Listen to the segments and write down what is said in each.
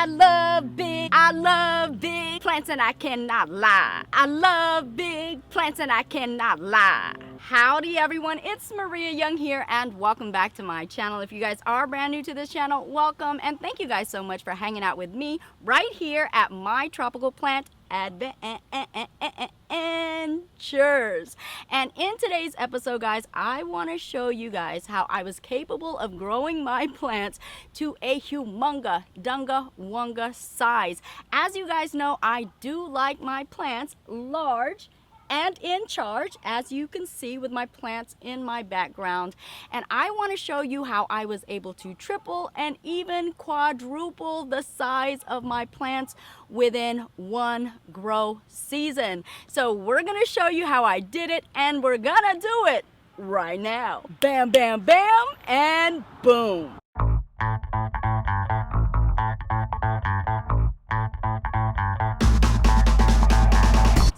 I love big plants and I cannot lie. I love big plants and I cannot lie. Howdy everyone, it's Maria Young here and welcome back to my channel. If you guys are brand new to this channel, welcome and thank you guys so much for hanging out with me right here at my tropical plant adventures. And in today's episode, guys, I want to show you guys how I was capable of growing my plants to a humunga dunga wunga size. As you guys know, I do like my plants large and in charge, as you can see with my plants in my background. And I want to show you how I was able to triple and even quadruple the size of my plants within one grow season. So we're going to show you how I did it, and we're going to do it right now. Bam, bam, bam, and boom.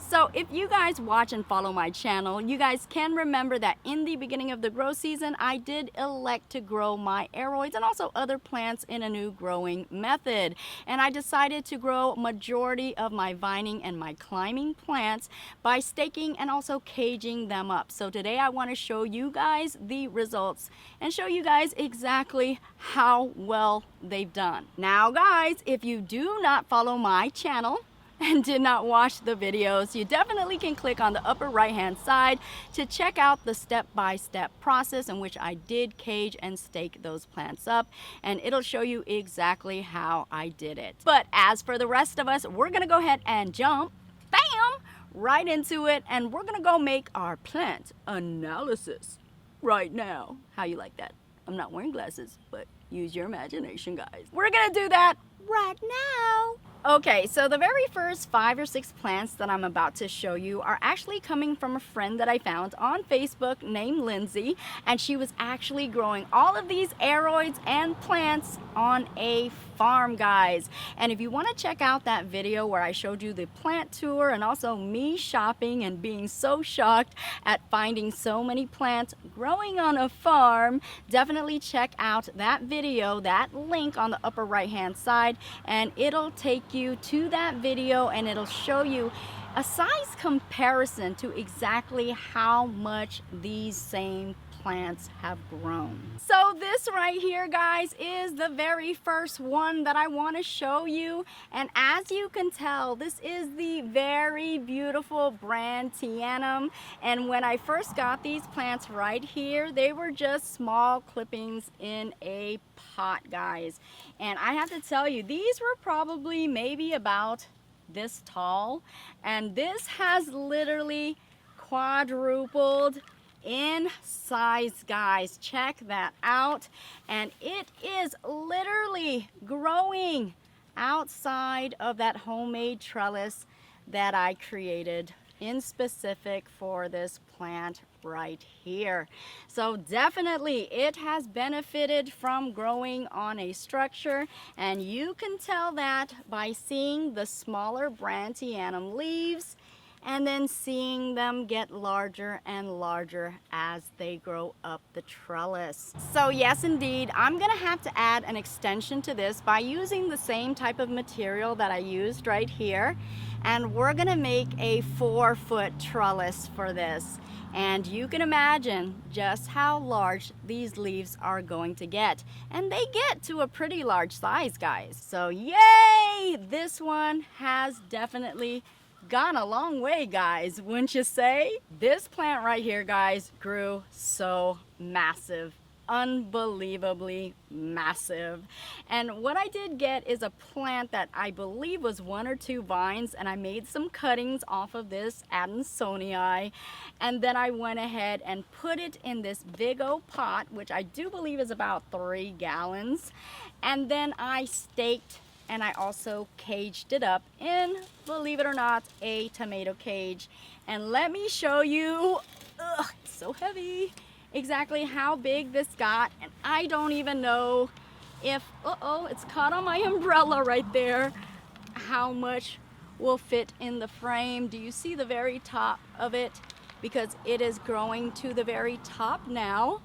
So if you guys watch and follow my channel, you guys can remember that in the beginning of the grow season, I did elect to grow my aroids and also other plants in a new growing method. And I decided to grow majority of my vining and my climbing plants by staking and also caging them up. So today I want to show you guys the results and show you guys exactly how well they've done. Now guys, if you do not follow my channel and did not watch the videos, you definitely can click on the upper right hand side to check out the step-by-step process in which I did cage and stake those plants up, and it'll show you exactly how I did it. But as for the rest of us, we're gonna go ahead and jump right into it, and we're gonna go make our plant analysis right now. How you like that? I'm not wearing glasses, but use your imagination, guys. We're gonna do that right now. Okay, so the very first 5 or 6 plants that I'm about to show you are actually coming from a friend that I found on Facebook named Lindsay, and she was actually growing all of these aroids and plants on a farm, guys. And if you want to check out that video where I showed you the plant tour and also me shopping and being so shocked at finding so many plants growing on a farm, definitely check out that video, that link on the upper right hand side, and it'll take you to that video and it'll show you a size comparison to exactly how much these same plants have grown. So this right here, guys, is the very first one that I want to show you, and as you can tell, this is the very beautiful brand Tedatum. And when I first got these plants right here, they were just small clippings in a pot, guys, and I have to tell you, these were probably maybe about this tall, and this has literally quadrupled in size, guys. Check that out, and it is literally growing outside of that homemade trellis that I created in specific for this plant right here. So definitely it has benefited from growing on a structure, and you can tell that by seeing the smaller brand Tedatum leaves and then seeing them get larger and larger as they grow up the trellis. So yes, indeed, I'm gonna have to add an extension to this by using the same type of material that I used right here, and we're gonna make a 4-foot trellis for this. And you can imagine just how large these leaves are going to get. And they get to a pretty large size, guys. So yay! This one has definitely gone a long way, guys, wouldn't you say? This plant right here, guys, grew so massive. Unbelievably massive. And what I did get is a plant that I believe was 1 or 2 vines, and I made some cuttings off of this Adansonii, and then I went ahead and put it in this big old pot, which I do believe is about 3 gallons, and then I staked and I also caged it up in, believe it or not, a tomato cage. And let me show you, it's so heavy, exactly how big this got. And I don't even know if, it's caught on my umbrella right there, how much will fit in the frame. Do you see the very top of it? Because it is growing to the very top now.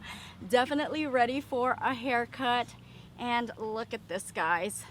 Definitely ready for a haircut. And look at this, guys.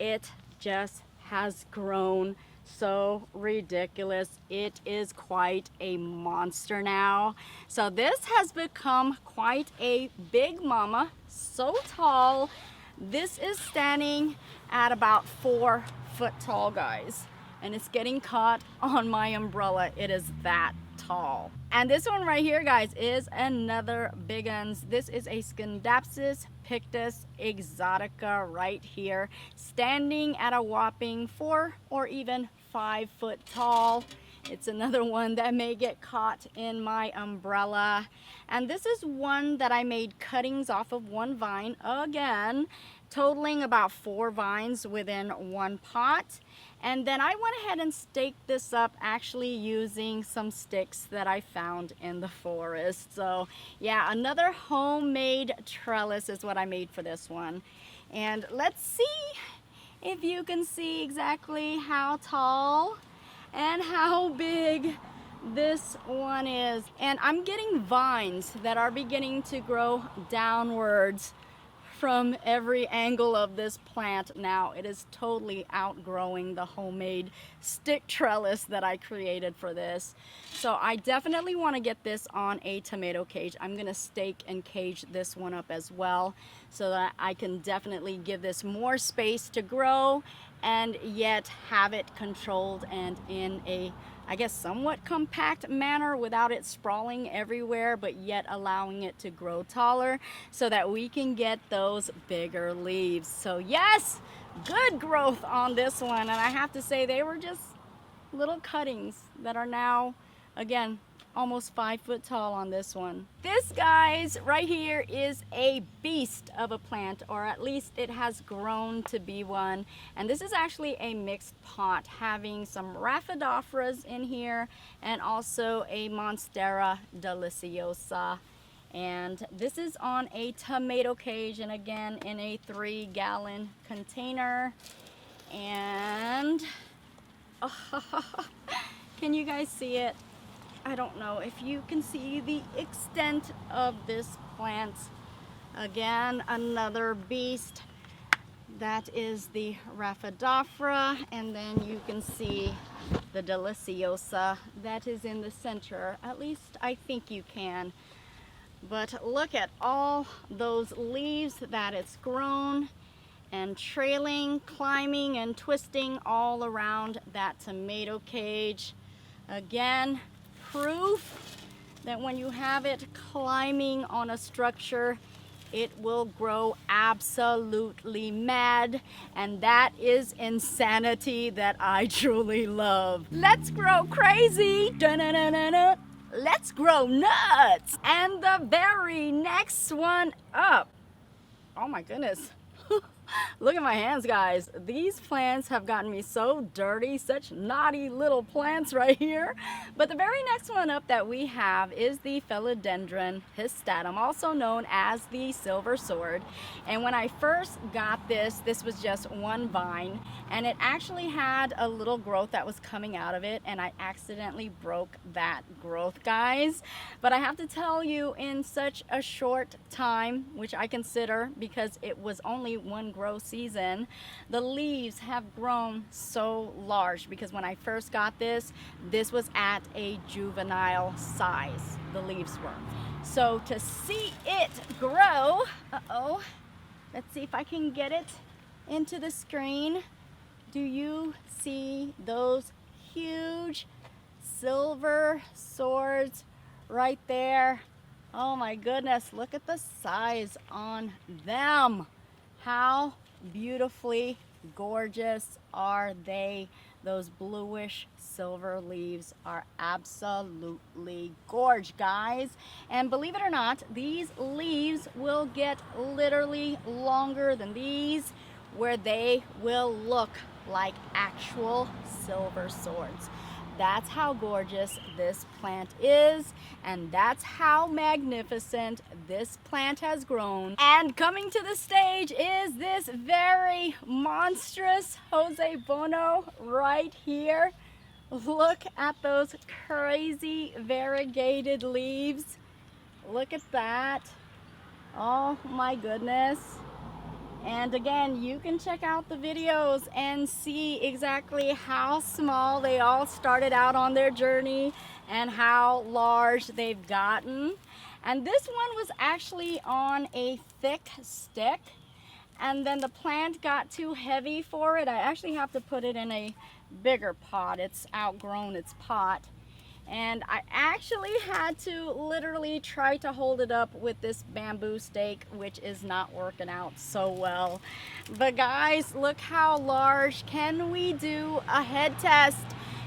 it just has grown so ridiculous. It is quite a monster now. So this has become quite a big mama, so tall. This is standing at about 4 foot tall, guys, and it's getting caught on my umbrella. It is that tall. And this one right here, guys, is another big uns. This is a Skindapsis Pictus Exotica right here, standing at a whopping 4 or even 5 foot tall. It's another one that may get caught in my umbrella. And this is one that I made cuttings off of one vine, again, totaling about 4 vines within one pot. And then I went ahead and staked this up, actually using some sticks that I found in the forest. So yeah, another homemade trellis is what I made for this one. And let's see if you can see exactly how tall and how big this one is. And I'm getting vines that are beginning to grow downwards from every angle of this plant now. It is totally outgrowing the homemade stick trellis that I created for this. So I definitely want to get this on a tomato cage. I'm gonna stake and cage this one up as well, so that I can definitely give this more space to grow and yet have it controlled and in a, I guess, somewhat compact manner without it sprawling everywhere, but yet allowing it to grow taller so that we can get those bigger leaves. So yes, good growth on this one. And I have to say, they were just little cuttings that are now, again, almost 5 foot tall on this one. This, guys, right here is a beast of a plant, or at least it has grown to be one. And this is actually a mixed pot, having some Rhaphidophras in here and also a Monstera Deliciosa. And this is on a tomato cage, and again in a 3-gallon container. And can you guys see it? I don't know if you can see the extent of this plant. Again, another beast. That is the Rhaphidophra, and then you can see the Deliciosa that is in the center. At least I think you can. But look at all those leaves that it's grown and trailing, climbing, and twisting all around that tomato cage. Again, proof that when you have it climbing on a structure, it will grow absolutely mad, and that is insanity that I truly love. Let's grow crazy! Dun-dun-dun-dun-dun. Let's grow nuts! And the very next one up, oh my goodness. Look at my hands, guys. These plants have gotten me so dirty, such naughty little plants right here. But the very next one up that we have is the Philodendron Histatum, also known as the silver sword. And when I first got this, this was just one vine, and it actually had a little growth that was coming out of it, and I accidentally broke that growth, guys. But I have to tell you, in such a short time, which I consider because it was only one grow season, the leaves have grown so large, because when I first got this, this was at a juvenile size, the leaves were. So to see it grow, let's see if I can get it into the screen. Do you see those huge silver swords right there? Oh my goodness, look at the size on them. How beautifully gorgeous are they? Those bluish silver leaves are absolutely gorgeous, guys. And believe it or not, these leaves will get literally longer than these, where they will look like actual silver swords. That's how gorgeous this plant is, and that's how magnificent this plant has grown. And coming to the stage is this very monstrous Jose Bono right here. Look at those crazy variegated leaves. Look at that. Oh my goodness. And again, you can check out the videos and see exactly how small they all started out on their journey and how large they've gotten. And this one was actually on a thick stick, and then the plant got too heavy for it. I actually have to put it in a bigger pot. It's outgrown its pot. And I actually had to literally try to hold it up with this bamboo stake, which is not working out so well. But guys, look how large. Can we do a head test?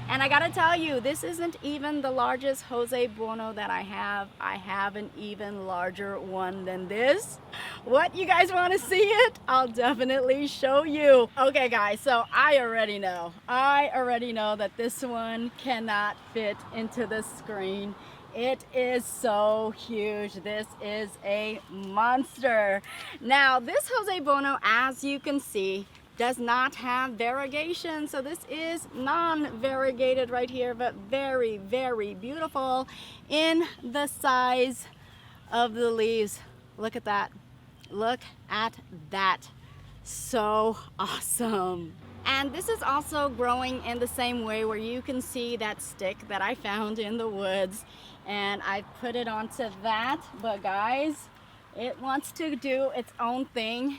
And I gotta tell you, this isn't even the largest Jose Bueno that I have. I have an even larger one than this. What, you guys wanna see it? I'll definitely show you. Okay guys, so I already know that this one cannot fit into the screen. It is so huge. This is a monster. Now this Jose Bueno, as you can see, does not have variegation, so this is non-variegated right here, but very, very beautiful in the size of the leaves. Look at that. Look at that. So awesome. And this is also growing in the same way, where you can see that stick that I found in the woods, and I put it onto that. But guys, it wants to do its own thing,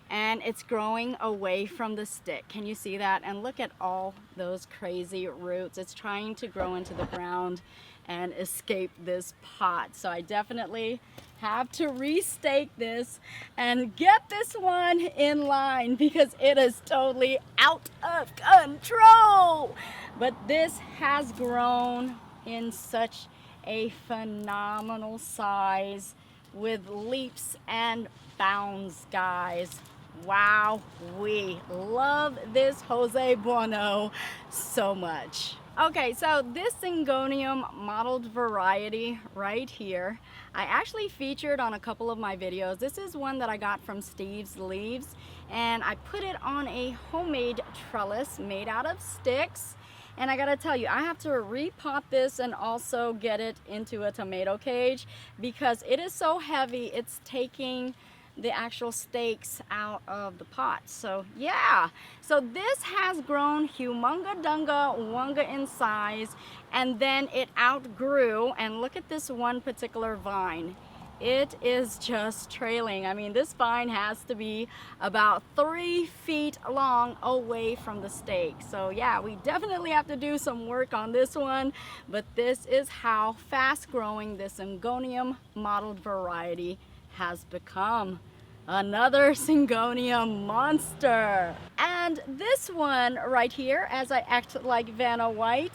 and it's growing away from the stick. Can you see that? And look at all those crazy roots. It's trying to grow into the ground and escape this pot. So I definitely have to restake this and get this one in line, because it is totally out of control. But this has grown in such a phenomenal size with leaps and bounds, guys. Wow, we love this Jose Bueno so much. Okay, so this Syngonium mottled variety right here, I actually featured on a couple of my videos. This is one that I got from Steve's Leaves, and I put it on a homemade trellis made out of sticks. And I gotta tell you, I have to repot this and also get it into a tomato cage, because it is so heavy, it's taking the actual stakes out of the pot. So yeah, so this has grown humunga dunga wunga in size, and then it outgrew. And look at this one particular vine. It is just trailing. I mean, this vine has to be about 3 feet long away from the stake. So yeah, we definitely have to do some work on this one, but this is how fast growing this Syngonium mottled variety has become. Another Syngonium monster. And this one right here, as I act like Vanna White.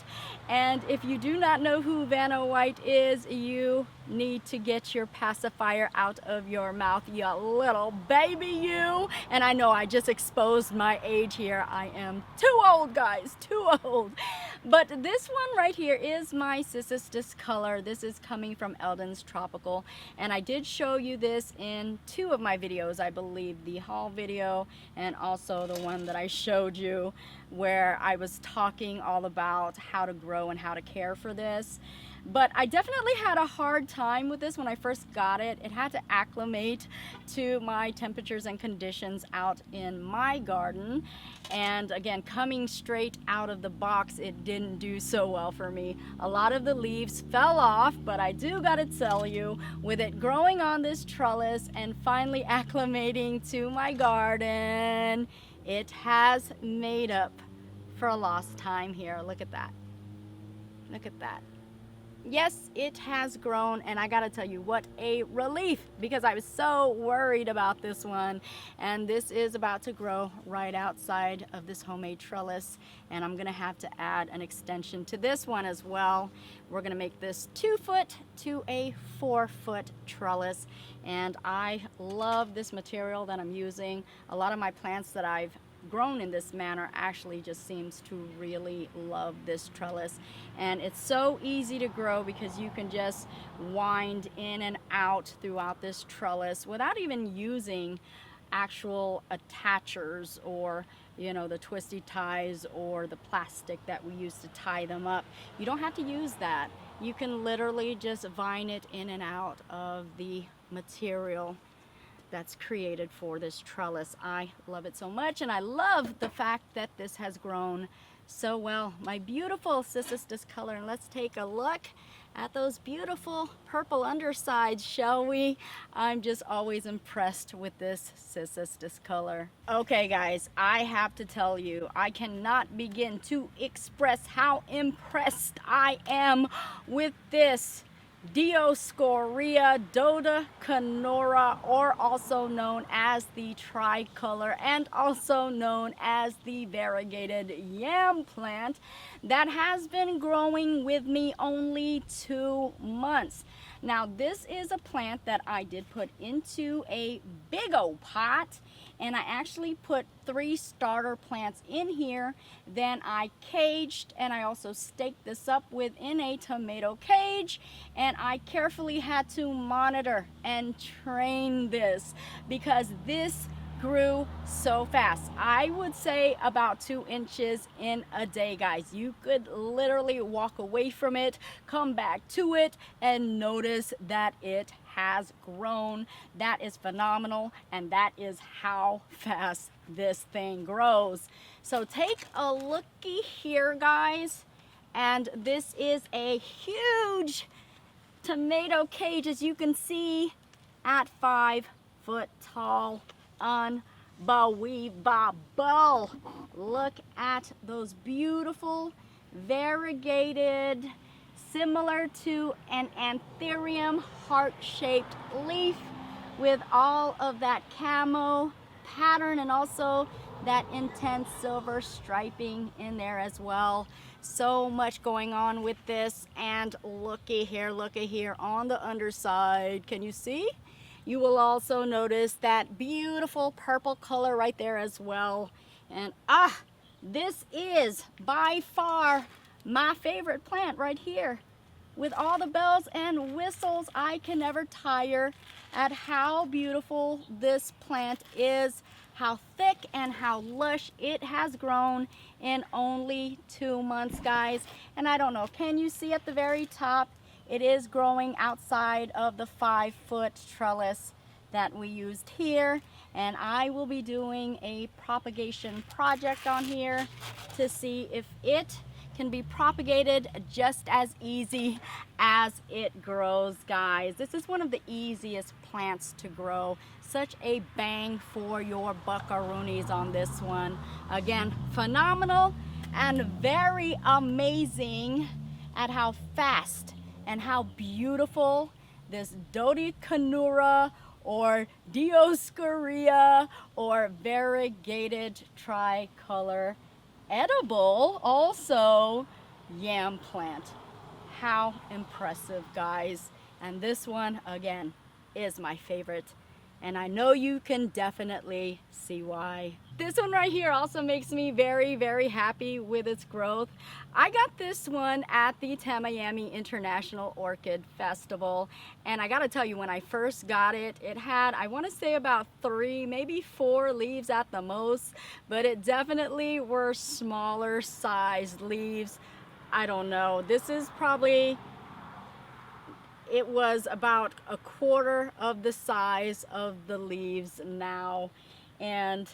And if you do not know who Vanna White is, you need to get your pacifier out of your mouth, you little baby, you. And I know I just exposed my age here. I am too old, guys, too old. But this one right here is my Cissus Discolor. This is coming from Eldon's Tropical, and I did show you this in 2 of my videos, I believe, the haul video and also the one that I showed you where I was talking all about how to grow and how to care for this. But I definitely had a hard time with this when I first got it. It had to acclimate to my temperatures and conditions out in my garden. And again, coming straight out of the box, it didn't do so well for me. A lot of the leaves fell off, but I do gotta tell you, with it growing on this trellis and finally acclimating to my garden, it has made up for a lost time here. Look at that. Look at that. Yes, it has grown, and I gotta tell you, what a relief, because I was so worried about this one. And this is about to grow right outside of this homemade trellis, and I'm gonna have to add an extension to this one as well. We're gonna make this 2 foot to a 4 foot trellis, and I love this material that I'm using. A lot of my plants that I've grown in this manner actually just seems to really love this trellis. And it's so easy to grow because you can just wind in and out throughout this trellis without even using actual attachers, or the twisty ties or the plastic that we use to tie them up. You don't have to use that. You can literally just vine it in and out of the material. that's created for this trellis. I love it so much, and I love the fact that this has grown so well. My beautiful Cissus Discolor, and let's take a look at those beautiful purple undersides, shall we? I'm just always impressed with this Cissus Discolor. Okay guys, I have to tell you, I cannot begin to express how impressed I am with this Dioscorea dodecanora, or also known as the tricolor, and also known as the variegated yam plant, that has been growing with me only 2 months. Now this is a plant that I did put into a big old pot, and I actually put 3 starter plants in here. Then I caged, and I also staked this up within a tomato cage, and I carefully had to monitor and train this because this grew so fast. I would say about 2 inches in a day, guys. You could literally walk away from it, come back to it, and notice that it has grown. That is phenomenal, and that is how fast this thing grows. So take a looky here, guys, and this is a huge tomato cage, as you can see, at 5 foot tall. Unbelievable. Look at those beautiful variegated, similar to an anthurium heart-shaped leaf with all of that camo pattern, and also that intense silver striping in there as well. So much going on with this, and looky here on the underside. Can you see? You will also notice that beautiful purple color right there as well. And this is by far my favorite plant right here. With all the bells and whistles, I can never tire at how beautiful this plant is, how thick and how lush it has grown in only 2 months, guys. And I don't know, can you see at the very top? It is growing outside of the 5 foot trellis that we used here, and I will be doing a propagation project on here to see if it can be propagated just as easy as it grows, guys. This is one of the easiest plants to grow. Such a bang for your buckaroonies on this one. Again, phenomenal and very amazing at how fast and how beautiful this dodecanora or Dioscorea or variegated tricolor edible also yam plant. How impressive, guys. And this one again is my favorite, and I know you can definitely see why. This one right here also makes me very, very happy with its growth. I got this one at the Tamayami International Orchid Festival, and I gotta tell you, when I first got it, it had, I wanna say about 3, maybe 4 leaves at the most, but it definitely were smaller sized leaves. I don't know, this is probably, it was about 1/4 of the size of the leaves now. And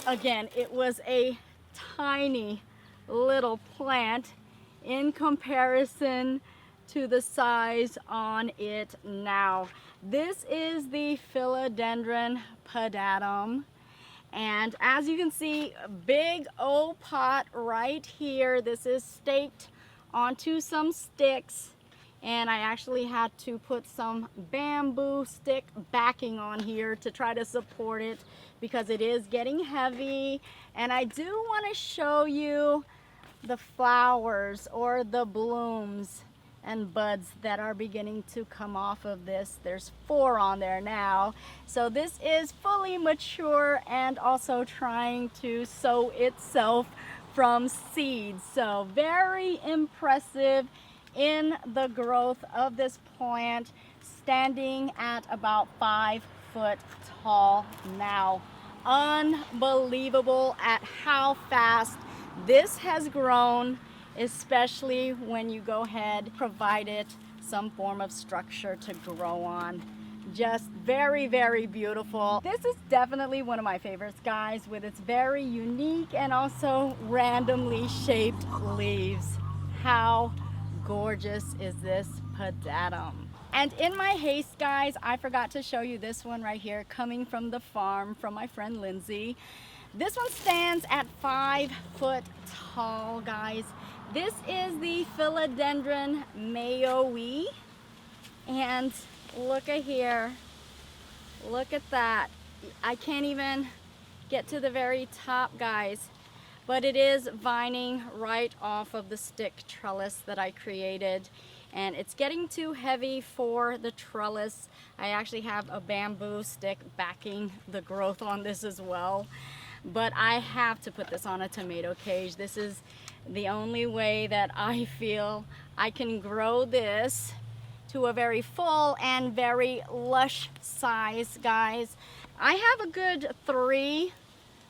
again, it was a tiny little plant in comparison to the size on it now. This is the Philodendron Podadam. And as you can see, a big old pot right here. This is staked onto some sticks, and I actually had to put some bamboo stick backing on here to try to support it because it is getting heavy. And I do want to show you the flowers or the blooms and buds that are beginning to come off of this. There's 4 on there now. So this is fully mature and also trying to sow itself from seeds. So very impressive in the growth of this plant, standing at about 5 foot tall now. Unbelievable at how fast this has grown, especially when you go ahead, provide it some form of structure to grow on. just very, very beautiful. This is definitely one of my favorites, guys, with its very unique and also randomly shaped leaves. How gorgeous is this Pedatum? And in my haste, guys, I forgot to show you this one right here, coming from the farm from my friend Lindsay. This one stands at 5 foot tall, guys. This is the Philodendron Mayoe. And look at here. Look at that. I can't even get to the very top, guys. But it is vining right off of the stick trellis that I created. And it's getting too heavy for the trellis. I actually have a bamboo stick backing the growth on this as well. But I have to put this on a tomato cage. This is the only way that I feel I can grow this to a very full and very lush size, guys. I have a good 3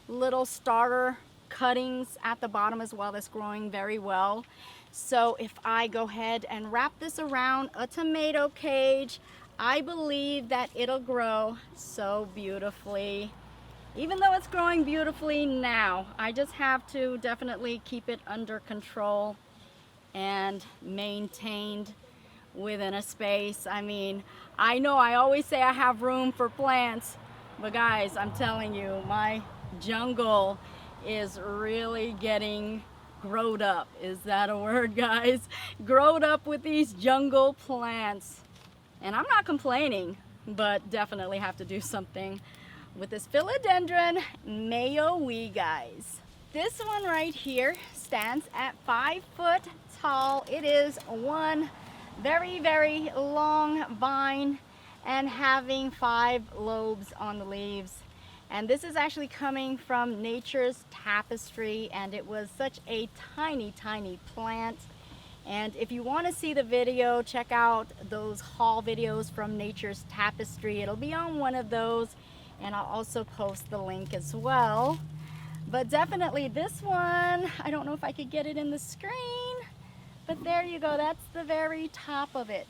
little starter cuttings at the bottom as well that's growing very well. So if I go ahead and wrap this around a tomato cage, I believe that it'll grow so beautifully. Even though it's growing beautifully now, I just have to definitely keep it under control and maintained within a space. I mean, I know I always say I have room for plants, but guys, I'm telling you, my jungle is really getting growed up. Is that a word, guys? Growed up with these jungle plants. And I'm not complaining, but definitely have to do something with this Philodendron Mayoe, guys. This one right here stands at 5 foot tall. It is one very, very long vine and having 5 lobes on the leaves. And this is actually coming from Nature's Tapestry, and it was such a tiny, tiny plant. And if you want to see the video, check out those haul videos from Nature's Tapestry. It'll be on one of those, and I'll also post the link as well. But definitely this one, I don't know if I could get it in the screen, but there you go. That's the very top of it.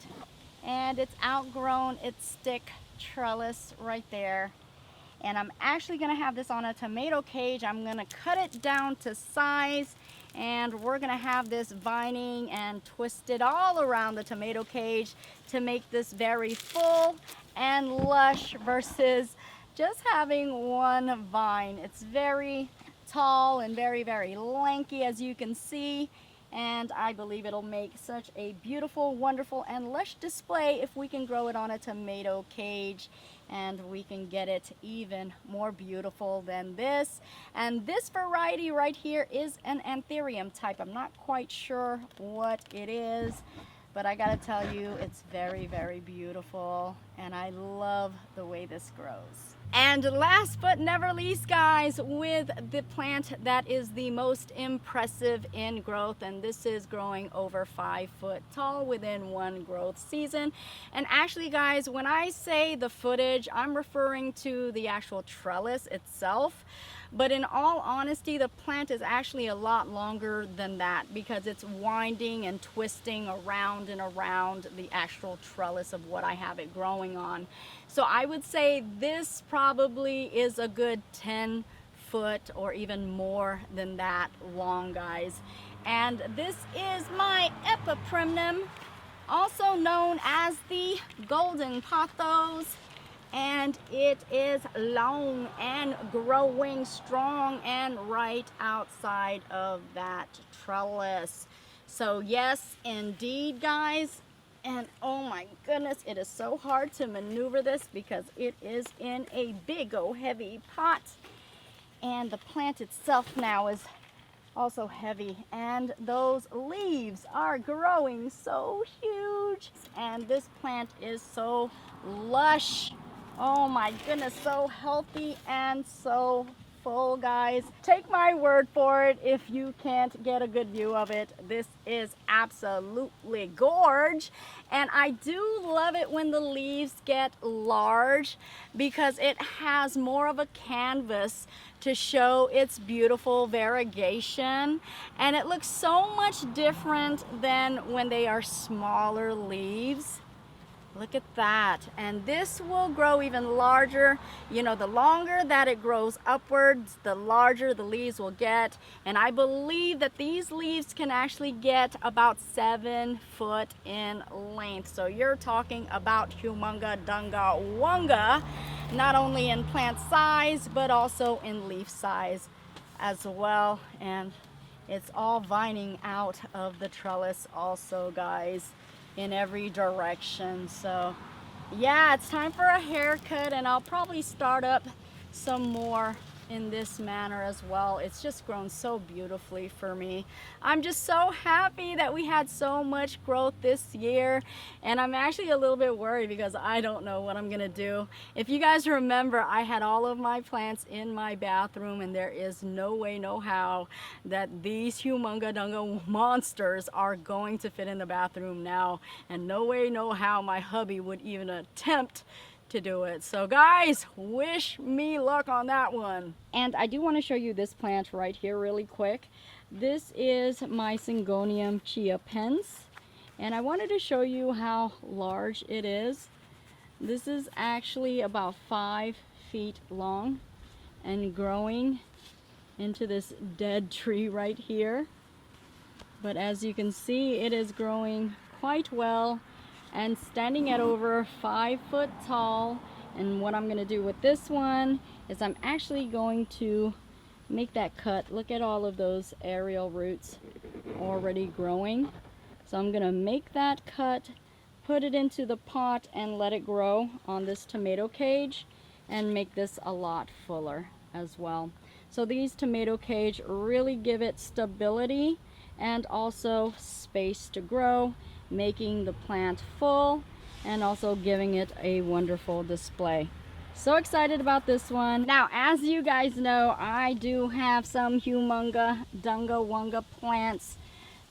And it's outgrown its stick trellis right there. And I'm actually gonna have this on a tomato cage. I'm gonna cut it down to size, and we're gonna have this vining and twisted all around the tomato cage to make this very full and lush versus just having one vine. It's very tall and very, very lanky, as you can see. And I believe it'll make such a beautiful, wonderful, and lush display if we can grow it on a tomato cage, and we can get it even more beautiful than this. And this variety right here is an Anthurium type. I'm not quite sure what it is, but I gotta tell you, it's very, very beautiful, and I love the way this grows. And last but never least, guys, with the plant that is the most impressive in growth, and this is growing over 5 foot tall within one growth season. And actually, guys, when I say the footage, I'm referring to the actual trellis itself. But in all honesty, the plant is actually a lot longer than that, because it's winding and twisting around and around the actual trellis of what I have it growing on. So I would say this probably is a good 10 foot or even more than that long, guys. And this is my Epipremnum, also known as the golden pothos. And it is long and growing strong and right outside of that trellis. So yes, indeed, guys. And oh my goodness, it is so hard to maneuver this because it is in a big old heavy pot. And the plant itself now is also heavy. And those leaves are growing so huge. And this plant is so lush. Oh my goodness, so healthy and so full, guys. Take my word for it if you can't get a good view of it. This is absolutely gorge. And I do love it when the leaves get large, because it has more of a canvas to show its beautiful variegation. And it looks so much different than when they are smaller leaves. Look at that. And this will grow even larger. You know, the longer that it grows upwards, the larger the leaves will get. And I believe that these leaves can actually get about 7 foot in length. So you're talking about humunga dunga wunga, not only in plant size, but also in leaf size as well. And it's all vining out of the trellis also, guys, in every direction. So yeah, it's time for a haircut, and I'll probably start up some more in this manner as well. It's just grown so beautifully for me. I'm just so happy that we had so much growth this year, and I'm actually a little bit worried because I don't know what I'm gonna do. If you guys remember, I had all of my plants in my bathroom, and there is no way, no how that these humunga dunga monsters are going to fit in the bathroom now, and no way, no how my hubby would even attempt to do it. So guys, wish me luck on that one. And I do want to show you this plant right here really quick. This is my Syngonium Chia pens, and I wanted to show you how large it is. This is actually about 5 feet long and growing into this dead tree right here. But as you can see, it is growing quite well and standing at over 5 foot tall. And what I'm going to do with this one is I'm actually going to make that cut. Look at all of those aerial roots already growing. So I'm going to make that cut, put it into the pot, and let it grow on this tomato cage and make this a lot fuller as well. So these tomato cage really give it stability and also space to grow, making the plant full and also giving it a wonderful display. So excited about this one. Now, as you guys know, I do have some humunga dunga wunga plants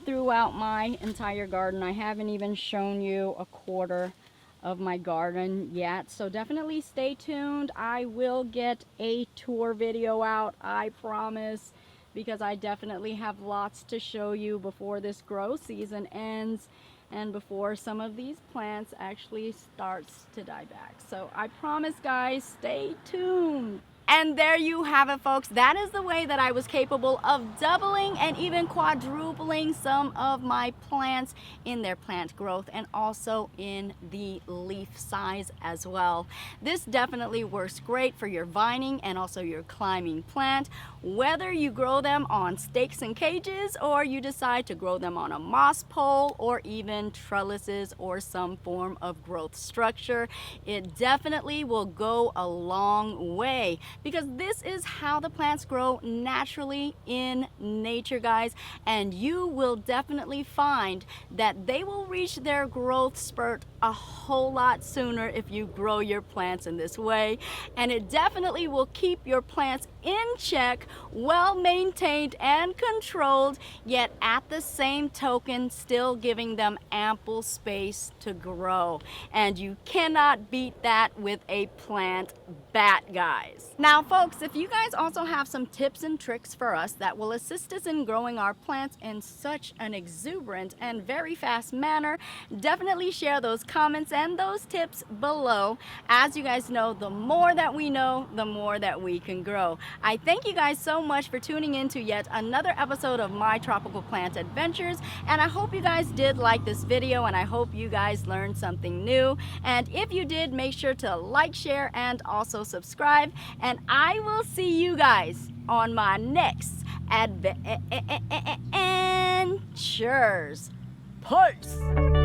throughout my entire garden. I haven't even shown you a quarter of my garden yet, so definitely stay tuned. I will get a tour video out, I promise, because I definitely have lots to show you before this grow season ends and before some of these plants actually starts to die back. So I promise, guys, stay tuned. And there you have it, folks. That is the way that I was capable of doubling and even quadrupling some of my plants in their plant growth and also in the leaf size as well. This definitely works great for your vining and also your climbing plant, whether you grow them on stakes and cages or you decide to grow them on a moss pole or even trellises or some form of growth structure. It definitely will go a long way, because this is how the plants grow naturally in nature, guys, and you will definitely find that they will reach their growth spurt a whole lot sooner if you grow your plants in this way. And it definitely will keep your plants in check, well maintained and controlled, yet at the same token still giving them ample space to grow. And you cannot beat that with a plant bat, guys. Now folks, if you guys also have some tips and tricks for us that will assist us in growing our plants in such an exuberant and very fast manner, definitely share those comments and those tips below. As you guys know, the more that we know, the more that we can grow. I thank you guys so much for tuning in to yet another episode of my tropical plant adventures, and I hope you guys did like this video, and I hope you guys learned something new. And if you did, make sure to like, share, and also subscribe, and I will see you guys on my next adventures. Peace!